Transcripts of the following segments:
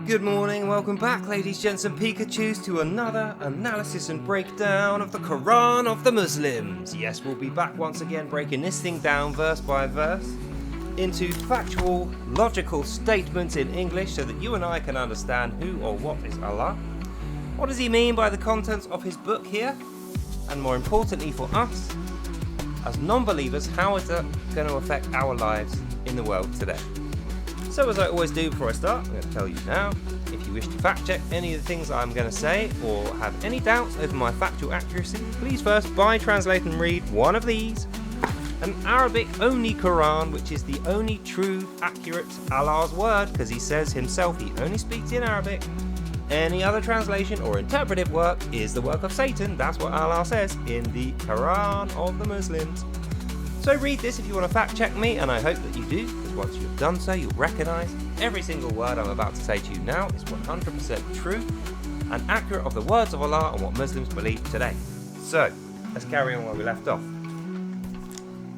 Good morning and welcome back, ladies, gents and Pikachus, to another analysis and breakdown of the Quran of the Muslims. Yes, we'll be back once again breaking this thing down verse by verse into factual, logical statements in English so that you and I can understand who or what is Allah. What does he mean by the contents of his book here? And more importantly for us, as non-believers, how is that going to affect our lives in the world today? So as I always do before I start, I'm going to tell you now, if you wish to fact check any of the things I'm going to say or have any doubts over my factual accuracy, please first buy, translate and read one of these. An Arabic only Quran, which is the only true, accurate Allah's word, because he says himself he only speaks in Arabic. Any other translation or interpretive work is the work of Satan. That's what Allah says in the Quran of the Muslims. So read this if you want to fact check me, and I hope that you do, because once you've done so, you'll recognise every single word I'm about to say to you now is 100% true and accurate of the words of Allah and what Muslims believe today. So, let's carry on where we left off.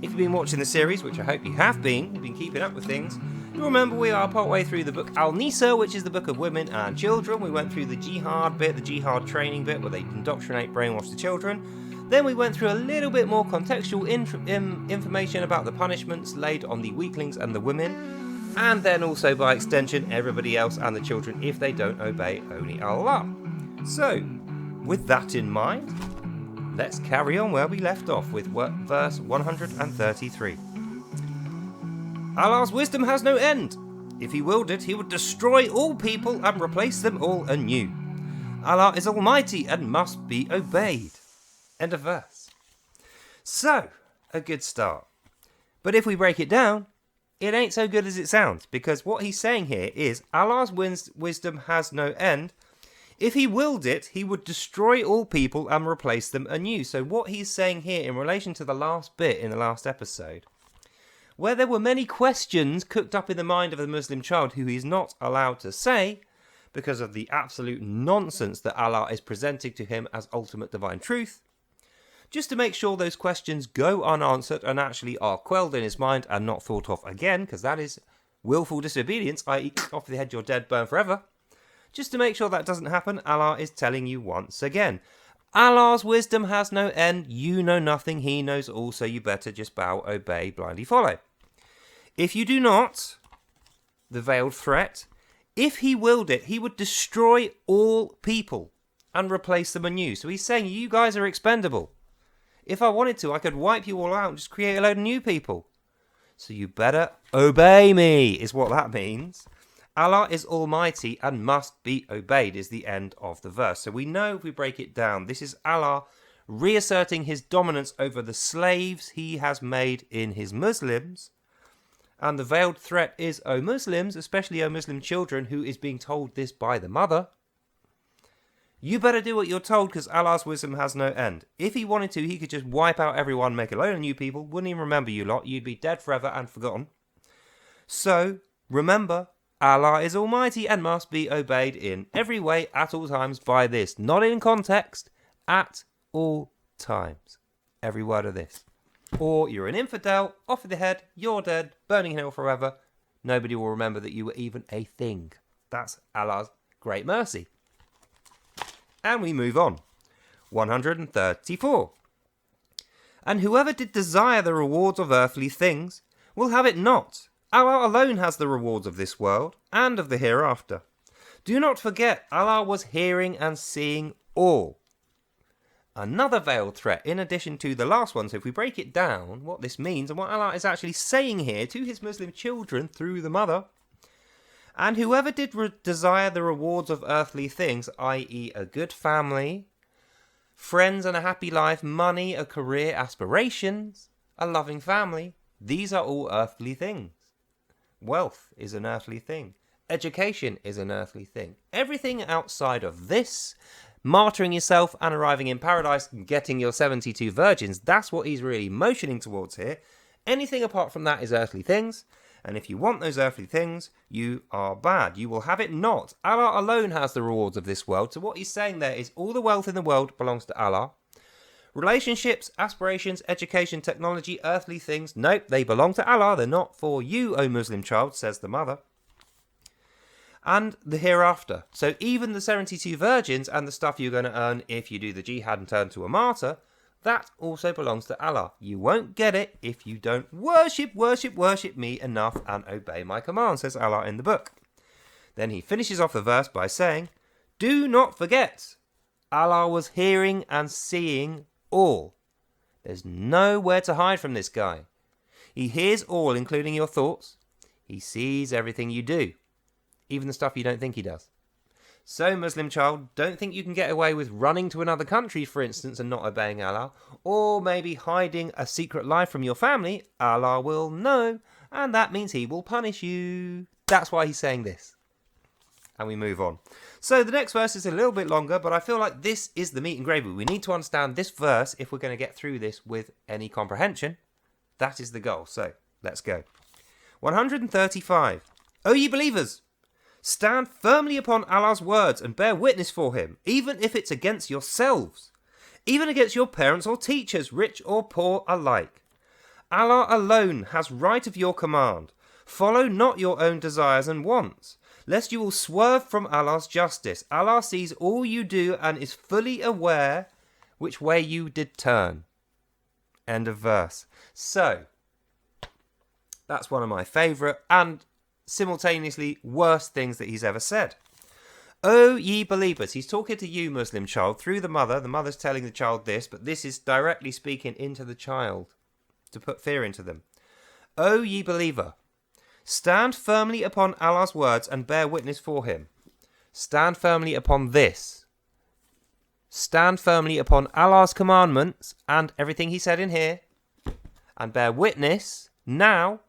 If you've been watching the series, which I hope you have been, you've been keeping up with things, you'll remember we are partway through the book Al-Nisa, which is the book of women and children. We went through the jihad bit, the jihad training bit, where they indoctrinate, brainwash the children. Then we went through a little bit more contextual information about the punishments laid on the weaklings and the women, and then also by extension everybody else and the children if they don't obey only Allah. So, with that in mind, let's carry on where we left off with verse 133. Allah's wisdom has no end. If he willed it, he would destroy all people and replace them all anew. Allah is almighty and must be obeyed. End of verse. So, a good start. But if we break it down, it ain't so good as it sounds, because what he's saying here is Allah's wisdom has no end. If he willed it, he would destroy all people and replace them anew. So what he's saying here in relation to the last bit in the last episode, where there were many questions cooked up in the mind of the Muslim child who he's not allowed to say, because of the absolute nonsense that Allah is presenting to him as ultimate divine truth, just to make sure those questions go unanswered and actually are quelled in his mind and not thought of again, because that is willful disobedience, i.e. off the head you're dead, burn forever. Just to make sure that doesn't happen, Allah is telling you once again, Allah's wisdom has no end, you know nothing, he knows all, so you better just bow, obey, blindly follow. If you do not, the veiled threat, if he willed it, he would destroy all people and replace them anew. So he's saying you guys are expendable. If I wanted to, I could wipe you all out and just create a load of new people. So you better obey me, is what that means. Allah is almighty and must be obeyed, is the end of the verse. So we know if we break it down, this is Allah reasserting his dominance over the slaves he has made in his Muslims. And the veiled threat is, O Muslims, especially O Muslim children, who is being told this by the mother, you better do what you're told, because Allah's wisdom has no end. If he wanted to, he could just wipe out everyone, make a load of new people, wouldn't even remember you lot, you'd be dead forever and forgotten. So, remember, Allah is almighty and must be obeyed in every way at all times by this. Not in context, at all times. Every word of this. Or you're an infidel, off with the head, you're dead, burning in hell forever. Nobody will remember that you were even a thing. That's Allah's great mercy. And we move on. 134. And whoever did desire the rewards of earthly things will have it not. Allah alone has the rewards of this world and of the hereafter. Do not forget, Allah was hearing and seeing all. Another veiled threat in addition to the last one. So if we break it down, what this means and what Allah is actually saying here to his Muslim children through the mother. And whoever did desire the rewards of earthly things, i.e. a good family, friends and a happy life, money, a career, aspirations, a loving family, these are all earthly things. Wealth is an earthly thing. Education is an earthly thing. Everything outside of this, martyring yourself and arriving in paradise and getting your 72 virgins, that's what he's really motioning towards here. Anything apart from that is earthly things. And if you want those earthly things, you are bad. You will have it not. Allah alone has the rewards of this world. So what he's saying there is all the wealth in the world belongs to Allah. Relationships, aspirations, education, technology, earthly things, nope, they belong to Allah. They're not for you, O Muslim child, says the mother. and the hereafter. So even the 72 virgins and the stuff you're going to earn if you do the jihad and turn to a martyr, that also belongs to Allah. You won't get it if you don't worship me enough and obey my commands, says Allah in the book. Then he finishes off the verse by saying, do not forget, Allah was hearing and seeing all. There's nowhere to hide from this guy. He hears all, including your thoughts. He sees everything you do, even the stuff you don't think he does. So, Muslim child, don't think you can get away with running to another country, for instance, and not obeying Allah, or maybe hiding a secret lie from your family. Allah will know, and that means he will punish you. That's why he's saying this. And we move on. So the next verse is a little bit longer, but I feel like this is the meat and gravy. We need to understand this verse if we're going to get through this with any comprehension. That is the goal. So, let's go. 135. O ye believers! Stand firmly upon Allah's words and bear witness for him, even if it's against yourselves, even against your parents or teachers, rich or poor alike. Allah alone has right of your command. Follow not your own desires and wants, lest you will swerve from Allah's justice. Allah sees all you do and is fully aware which way you did turn. End of verse. So, that's one of my favourite and simultaneously worst things that he's ever said. O ye believers, he's talking to you, Muslim child, through the mother. The mother's telling the child this, but this is directly speaking into the child to put fear into them. O ye believer, stand firmly upon Allah's words and bear witness for him. Stand firmly upon this. Stand firmly upon Allah's commandments and everything he said in here, and bear witness now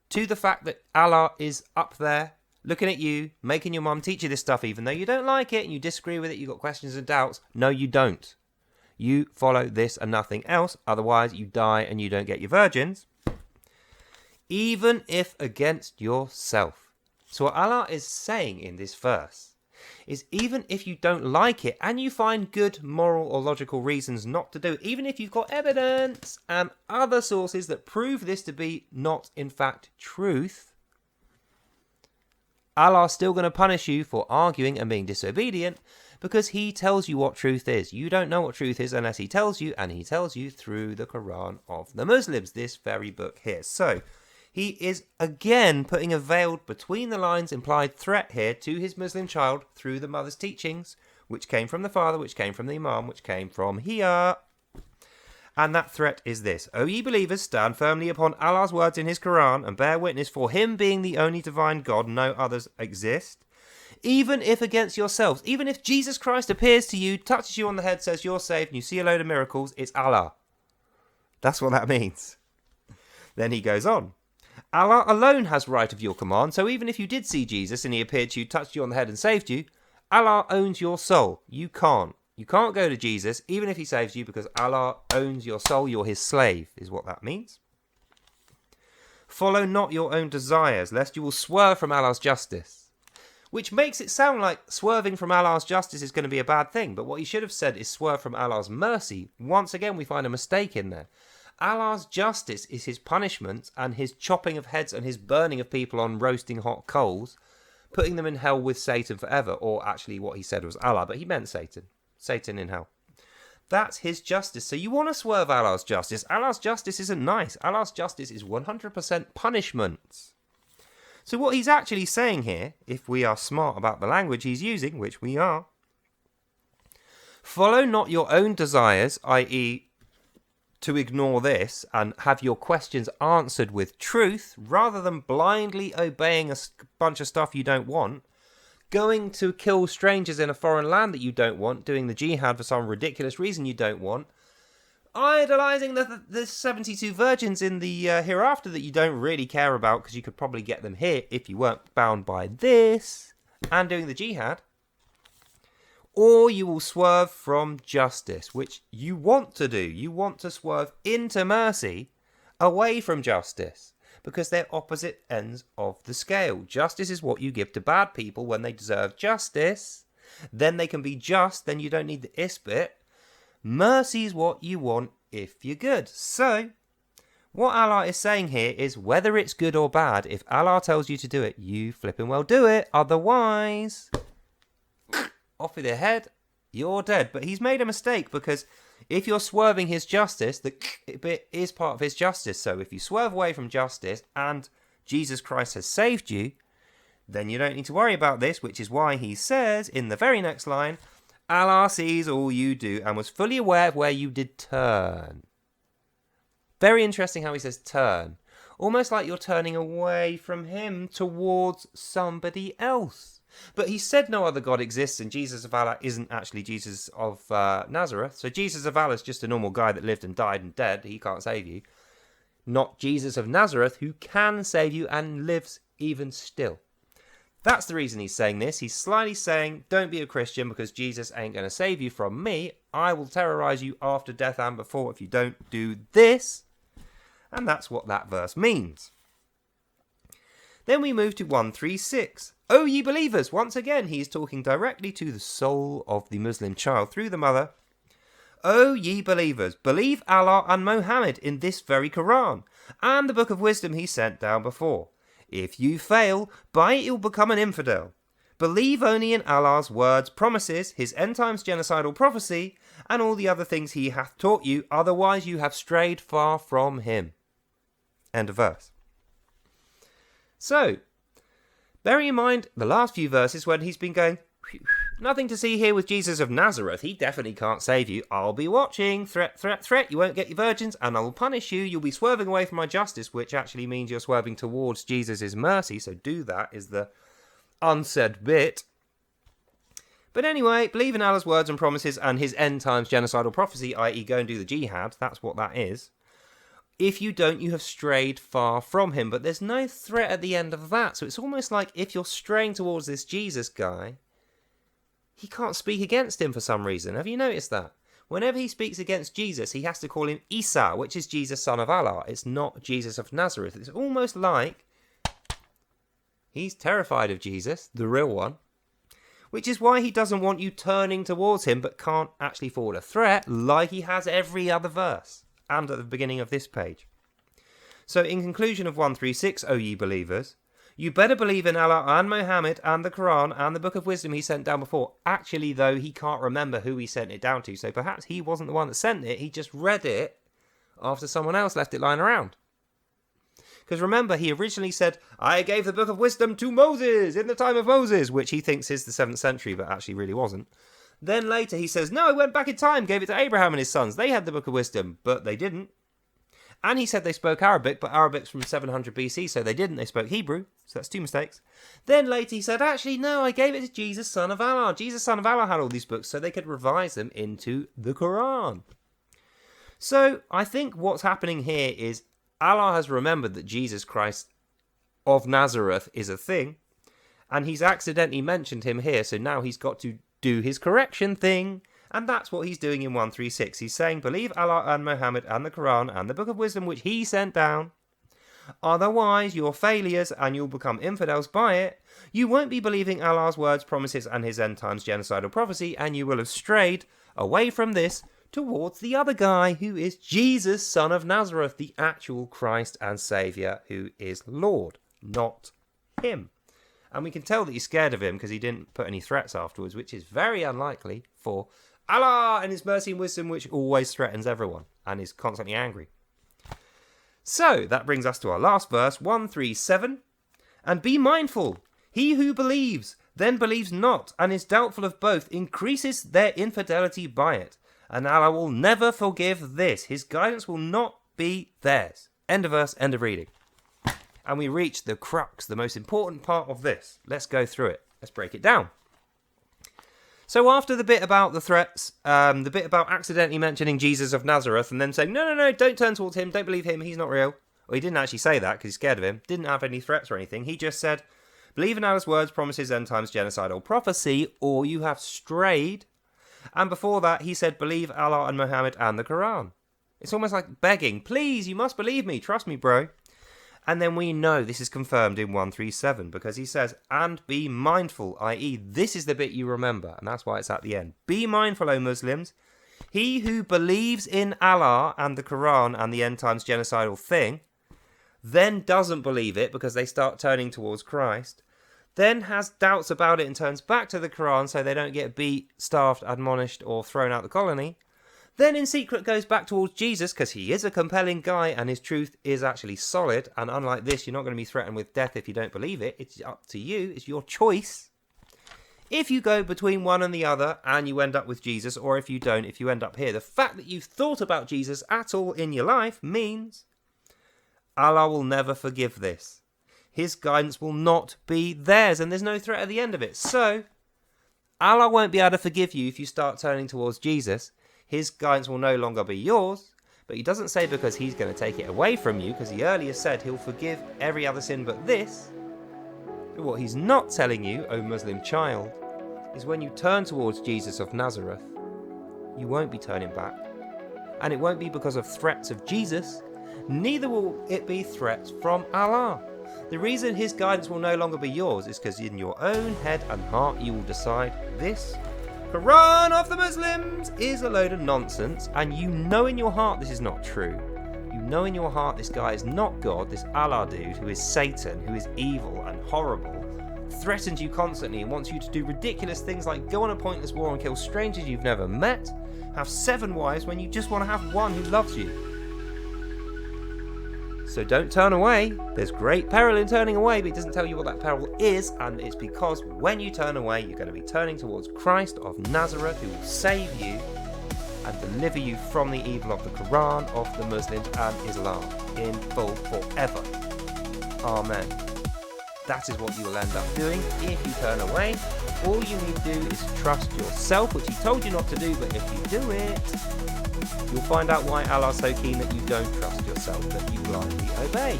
to the fact that Allah is up there looking at you, making your mum teach you this stuff, even though you don't like it and you disagree with it, you've got questions and doubts. No, you don't. You follow this and nothing else, otherwise you die and you don't get your virgins. Even if against yourself. So what Allah is saying in this verse is, even if you don't like it and you find good moral or logical reasons not to do it, even if you've got evidence and other sources that prove this to be not in fact truth, Allah's still going to punish you for arguing and being disobedient, because he tells you what truth is. You don't know what truth is unless he tells you, and he tells you through the Quran of the Muslims, this very book here. So he is again putting a veiled between the lines implied threat here to his Muslim child through the mother's teachings, which came from the father, which came from the imam, which came from here. And that threat is this: O ye believers, stand firmly upon Allah's words in his Quran and bear witness for him being the only divine God, no others exist. Even if against yourselves, even if Jesus Christ appears to you, touches you on the head, says you're saved, and you see a load of miracles, it's Allah. That's what that means. Then he goes on. Allah alone has right of your command, so even if you did see Jesus and he appeared to you, touched you on the head and saved you, Allah owns your soul. You can't. You can't go to Jesus, even if he saves you, because Allah owns your soul. You're his slave, is what that means. Follow not your own desires, lest you will swerve from Allah's justice. Which makes it sound like swerving from Allah's justice is going to be a bad thing, but what he should have said is swerve from Allah's mercy. Once again, we find a mistake in there. Allah's justice is his punishment and his chopping of heads and his burning of people on roasting hot coals, putting them in hell with Satan forever. Or actually what he said was Allah, but he meant Satan. Satan in hell. That's his justice. So you want to swerve Allah's justice. Allah's justice isn't nice. Allah's justice is 100% punishment. So what he's actually saying here, if we are smart about the language he's using, which we are, follow not your own desires, i.e. to ignore this and have your questions answered with truth, rather than blindly obeying a bunch of stuff you don't want, going to kill strangers in a foreign land that you don't want, doing the jihad for some ridiculous reason you don't want, idolizing the 72 virgins in the hereafter that you don't really care about because you could probably get them here if you weren't bound by this, and doing the jihad. Or you will swerve from justice, which you want to do. You want to swerve into mercy, away from justice, because they're opposite ends of the scale. Justice is what you give to bad people when they deserve justice. Then they can be just, then you don't need the is bit. Mercy is what you want if you're good. So, What Allah is saying here is whether it's good or bad, if Allah tells you to do it, you flipping well do it. Otherwise, off with your head, you're dead. But he's made a mistake, because if you're swerving his justice, the bit is part of his justice. So if you swerve away from justice and Jesus Christ has saved you, then you don't need to worry about this, which is why he says in the very next line, Allah sees all you do and was fully aware of where you did turn. Very interesting how he says turn. Almost like you're turning away from him towards somebody else. But he said no other God exists, and Jesus of Allah isn't actually Jesus of Nazareth. So Jesus of Allah is just a normal guy that lived and died and dead. He can't save you. Not Jesus of Nazareth, who can save you and lives even still. That's the reason he's saying this. He's slyly saying, don't be a Christian because Jesus ain't going to save you from me. I will terrorize you after death and before if you don't do this. And that's what that verse means. Then we move to 136. O ye believers! Once again, he is talking directly to the soul of the Muslim child through the mother. O ye believers! Believe Allah and Muhammad in this very Quran, and the book of wisdom he sent down before. If you fail, by it you'll become an infidel. Believe only in Allah's words, promises, his end times genocidal prophecy, and all the other things he hath taught you, otherwise you have strayed far from him. End of verse. So, bearing in mind the last few verses when he's been going, nothing to see here with Jesus of Nazareth, he definitely can't save you, I'll be watching, threat, threat, threat, you won't get your virgins, and I will punish you, you'll be swerving away from my justice, which actually means you're swerving towards Jesus' mercy, so do that, is the unsaid bit. But anyway, believe in Allah's words and promises and his end times genocidal prophecy, i.e. go and do the jihad, that's what that is. If you don't, you have strayed far from him. But there's no threat at the end of that. So it's almost like if you're straying towards this Jesus guy, he can't speak against him for some reason. Have you noticed that? Whenever he speaks against Jesus, he has to call him Isa, which is Jesus, son of Allah. It's not Jesus of Nazareth. It's almost like he's terrified of Jesus, the real one. Which is why he doesn't want you turning towards him, but can't actually forward a threat like he has every other verse. And at the beginning of this page. So in conclusion of 136, O ye believers, you better believe in Allah and Muhammad and the Quran and the book of wisdom he sent down before. Actually, though, he can't remember who he sent it down to, so perhaps he wasn't the one that sent it, he just read it after someone else left it lying around. Because remember, he originally said, I gave the book of wisdom to Moses in the time of Moses, which he thinks is the 7th century, but actually really wasn't. Then later he says, no, I went back in time, gave it to Abraham and his sons. They had the book of wisdom, but they didn't. And he said they spoke Arabic, but Arabic's from 700 BC, so they didn't. They spoke Hebrew, so that's 2 mistakes. Then later he said, actually, no, I gave it to Jesus, son of Allah. Jesus, son of Allah had all these books, so they could revise them into the Quran. So I think what's happening here is Allah has remembered that Jesus Christ of Nazareth is a thing, and he's accidentally mentioned him here, so now he's got to do his correction thing, and that's what he's doing in 136. He's saying, believe Allah and Muhammad and the Quran and the book of wisdom which he sent down. Otherwise, you're failures and you'll become infidels by it. You won't be believing Allah's words, promises, and his end times genocidal prophecy, and you will have strayed away from this towards the other guy who is Jesus, son of Nazareth, the actual Christ and Saviour who is Lord, not him. And we can tell that he's scared of him because he didn't put any threats afterwards, which is very unlikely for Allah and his mercy and wisdom, which always threatens everyone and is constantly angry. So that brings us to our last verse, 137. And be mindful, he who believes, then believes not, and is doubtful of both, increases their infidelity by it. And Allah will never forgive this. His guidance will not be theirs. End of verse, end of reading. And we reach the crux, the most important part of this. Let's go through it. Let's break it down. So after the bit about the threats, the bit about accidentally mentioning Jesus of Nazareth and then saying, no, don't turn towards him, don't believe him, he's not real. Well, he didn't actually say that because he's scared of him. Didn't have any threats or anything. He just said, believe in Allah's words, promises, end times, genocidal prophecy, or you have strayed. And before that, he said, believe Allah and Muhammad and the Quran. It's almost like begging, please, you must believe me, trust me, bro. And then we know this is confirmed in 137 because he says, and be mindful, i.e. this is the bit you remember, and that's why it's at the end. Be mindful, O Muslims. He who believes in Allah and the Quran and the end times genocidal thing, then doesn't believe it because they start turning towards Christ, then has doubts about it and turns back to the Quran so they don't get beat, starved, admonished, or thrown out the colony, then in secret goes back towards Jesus because he is a compelling guy and his truth is actually solid, and unlike this, you're not going to be threatened with death if you don't believe it. It's up to you. It's your choice. If you go between one and the other and you end up with Jesus, or if you don't, if you end up here, the fact that you've thought about Jesus at all in your life means Allah will never forgive this. His guidance will not be theirs, and there's no threat at the end of it. So, Allah won't be able to forgive you if you start turning towards Jesus. His guidance will no longer be yours, but he doesn't say because he's going to take it away from you, because he earlier said he'll forgive every other sin but this. But what he's not telling you, O Muslim child, is when you turn towards Jesus of Nazareth, you won't be turning back. And it won't be because of threats of Jesus, neither will it be threats from Allah. The reason his guidance will no longer be yours is because in your own head and heart you will decide this Quran of the Muslims is a load of nonsense, and you know in your heart this is not true. You know in your heart this guy is not God, this Allah dude who is Satan, who is evil and horrible, threatens you constantly and wants you to do ridiculous things like go on a pointless war and kill strangers you've never met, have 7 wives when you just want to have one who loves you. So don't turn away. There's great peril in turning away, but it doesn't tell you what that peril is, and it's because when you turn away, you're going to be turning towards Christ of Nazareth, who will save you and deliver you from the evil of the Quran, of the Muslims and Islam in full forever. Amen. That is what you will end up doing if you turn away. All you need to do is trust yourself, which he told you not to do, but if you do it, you'll find out why Allah's so keen that you don't trust yourself, that you blindly obey.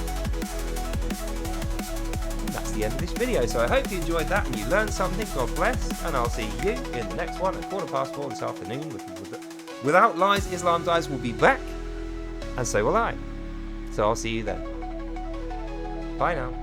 That's the end of this video, so I hope you enjoyed that and you learned something. God bless, and I'll see you in the next one at 4:15 this afternoon. Without Lies, Islam Dies will be back, and so will I. So I'll see you then. Bye now.